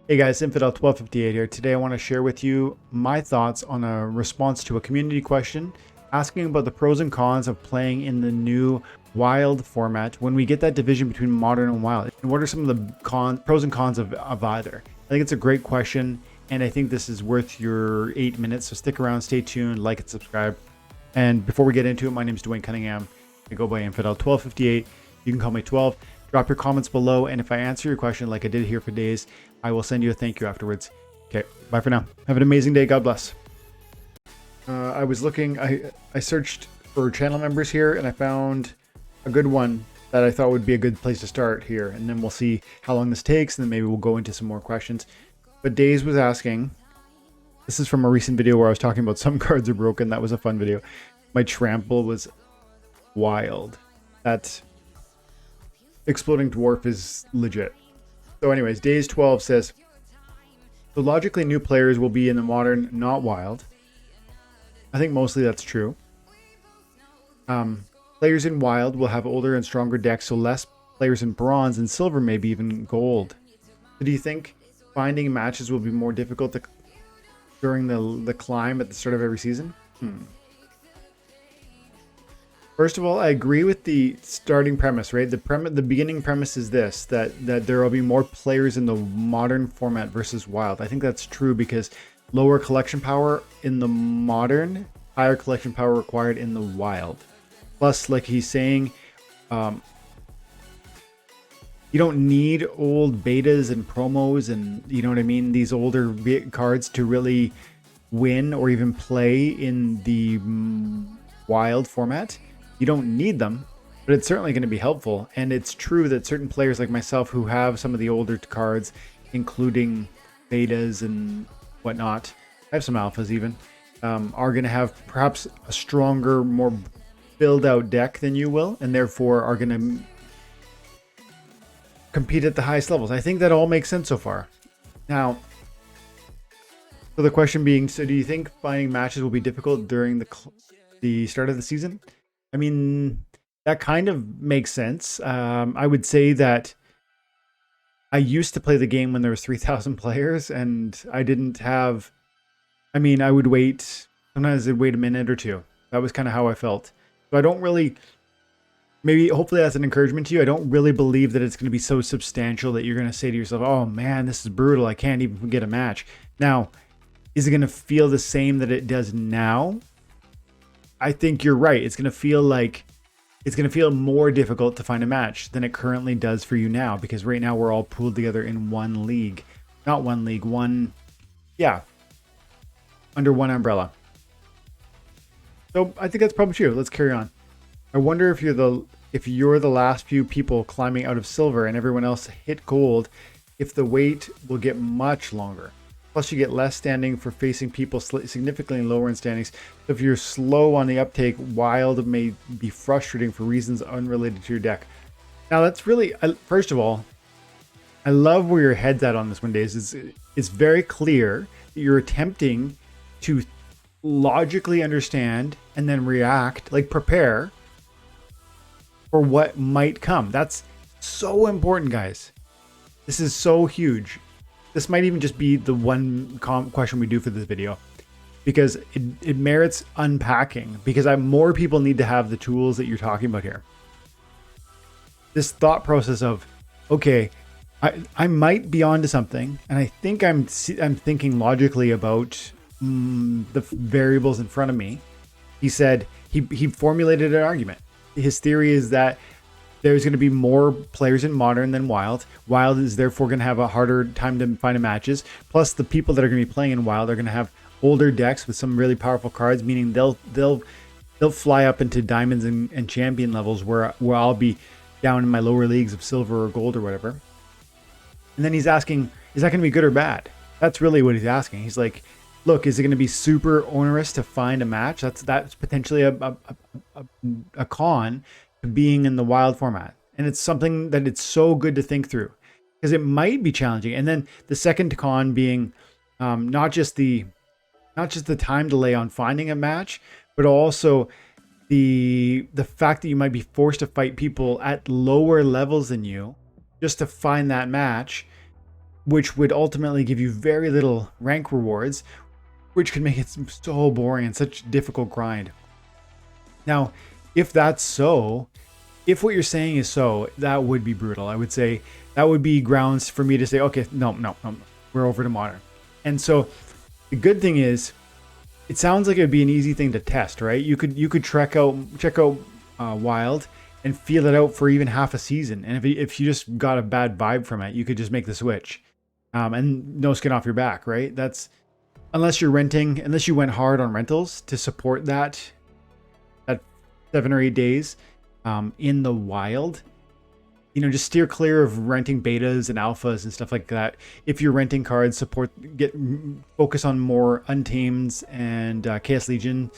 Hey guys, Infidel 1258 here. Today I want to share with you my thoughts on a response to a community question asking about the pros and cons of playing in the new wild format when we get that division between modern and wild. And what are some of the pros and cons of either? I think it's a great question, and I think this is worth your 8 minutes. So stick around, stay tuned, like and subscribe. And before we get into it, my name is Dwayne Cunningham. I go by Infidel 1258. You can call me 12. Drop your comments below, and if I answer your question like I did here for days, I will send you a thank you afterwards. Okay, bye for now. Have an amazing day. God bless. I was looking, I searched for channel members here, and I found a good one that I thought would be a good place to start here, and then we'll see how long this takes, and then maybe we'll go into some more questions. But Days was asking, this is from a recent video where I was talking about some cards are broken. That was a fun video. My trample was wild. That exploding dwarf is legit. So anyways, Days 12 says, so logically new players will be in the modern, not wild. I think mostly that's true. Players in wild will have older and stronger decks, so less players in bronze and silver, maybe even gold. So do you think finding matches will be more difficult during the climb at the start of every season? First of all, I agree with the starting premise, right? The beginning premise is this, that there will be more players in the modern format versus wild. I think that's true because lower collection power in the modern, higher collection power required in the wild. Plus, like he's saying, you don't need old betas and promos and, you know what I mean, these older cards to really win or even play in the wild format. You don't need them, but it's certainly going to be helpful. And it's true that certain players like myself who have some of the older cards, including betas and whatnot, I have some alphas even, are going to have perhaps a stronger, more build out deck than you will, and therefore are going to compete at the highest levels. I think that all makes sense so far. Now, so the question being, so do you think finding matches will be difficult during the start of the season? I mean, that kind of makes sense. I would say that I used to play the game when there was 3,000 players, and I didn't have, I mean, I would wait, sometimes I'd wait a minute or two. That was kind of how I felt. So I don't really, maybe, hopefully that's an encouragement to you. I don't really believe that it's going to be so substantial that you're going to say to yourself, oh man, this is brutal. I can't even get a match. Now, is it going to feel the same that it does now? I think you're right. It's going to feel like it's going to feel more difficult to find a match than it currently does for you now, because right now we're all pooled together in one league. Not one league, under one umbrella. So I think that's probably true. Let's carry on. I wonder if you're the last few people climbing out of silver and everyone else hit gold, if the wait will get much longer. Plus, you get less standing for facing people significantly lower in standings. So if you're slow on the uptake, wild may be frustrating for reasons unrelated to your deck. Now, that's really, first of all, I love where your head's at on this one, Days. It's very clear that you're attempting to logically understand and then react, like prepare for what might come. That's so important, guys. This is so huge. This might even just be the one question we do for this video, because it merits unpacking, because more people need to have the tools that you're talking about here. This thought process of, okay, I might be onto something, and I think I'm thinking logically about the variables in front of me. He said he formulated an argument. His theory is that there's going to be more players in modern than wild. Wild is therefore going to have a harder time to find matches. Plus, the people that are going to be playing in wild are going to have older decks with some really powerful cards, meaning they'll fly up into diamonds and champion levels where I'll be down in my lower leagues of silver or gold or whatever. And then he's asking, is that going to be good or bad? That's really what he's asking. He's like, look, is it going to be super onerous to find a match? That's potentially a con to being in the wild format. And it's something that it's so good to think through, because it might be challenging. And then the second con being not just the time delay on finding a match, but also the fact that you might be forced to fight people at lower levels than you just to find that match which would ultimately give you very little rank rewards, which can make it so boring and such a difficult grind. Now, if that's so, if what you're saying is so, that would be brutal. I would say that would be grounds for me to say, okay, no, we're over to modern. And so the good thing is, it sounds like it'd be an easy thing to test, right? You could check out Wild and feel it out for even half a season. And if you just got a bad vibe from it, you could just make the switch, and no skin off your back, right? That's unless you're renting, unless you went hard on rentals to support that 7 or 8 days in the wild. Just steer clear of renting betas and alphas and stuff like that. If you're renting cards, focus on more Untamed and Chaos Legion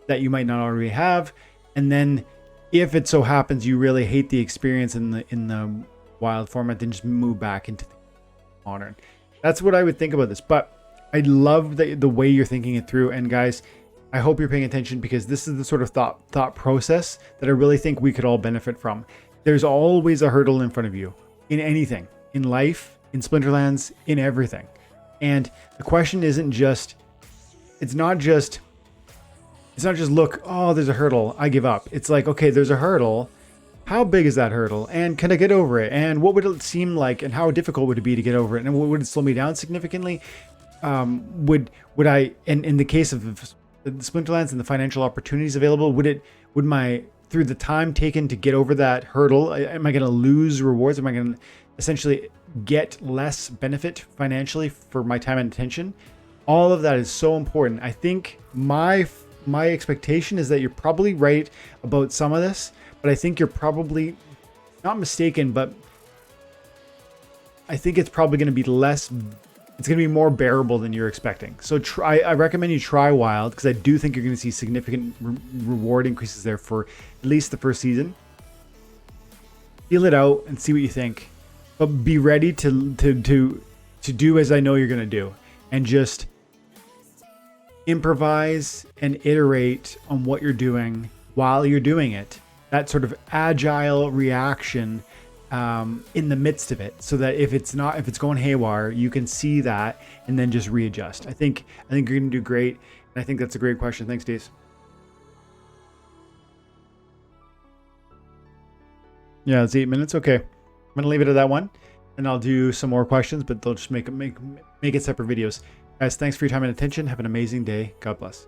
that you might not already have. And then if it so happens you really hate the experience in the wild format, then just move back into modern. That's what I would think about this. But I love the way you're thinking it through. And guys, I hope you're paying attention, because this is the sort of thought process that I really think we could all benefit from. There's always a hurdle in front of you in anything, in life, in Splinterlands, in everything. And the question isn't just, it's not just look, oh, there's a hurdle, I give up. It's like, okay, there's a hurdle. How big is that hurdle? And can I get over it? And what would it seem like? And how difficult would it be to get over it? And would it slow me down significantly? Would I, and in the case of the Splinterlands and the financial opportunities available, through the time taken to get over that hurdle, am I going to lose rewards? Am I going to essentially get less benefit financially for my time and attention? All of that is so important. I think my expectation is that you're probably right about some of this, but I think you're probably not mistaken, but I think it's probably going to be it's going to be more bearable than you're expecting. So I recommend you try Wild, because I do think you're going to see significant reward increases there for at least the first season. Feel it out and see what you think, but be ready to do as I know you're going to do, and just improvise and iterate on what you're doing while you're doing it. That sort of agile reaction in the midst of it, so that if it's going haywire, you can see that and then just readjust. I think you're going to do great, and I think that's a great question. Thanks, Dace. Yeah, it's 8 minutes. Okay, I'm gonna leave it at that one, and I'll do some more questions, but they'll just make it separate videos. Guys, thanks for your time and attention. Have an amazing day. God bless.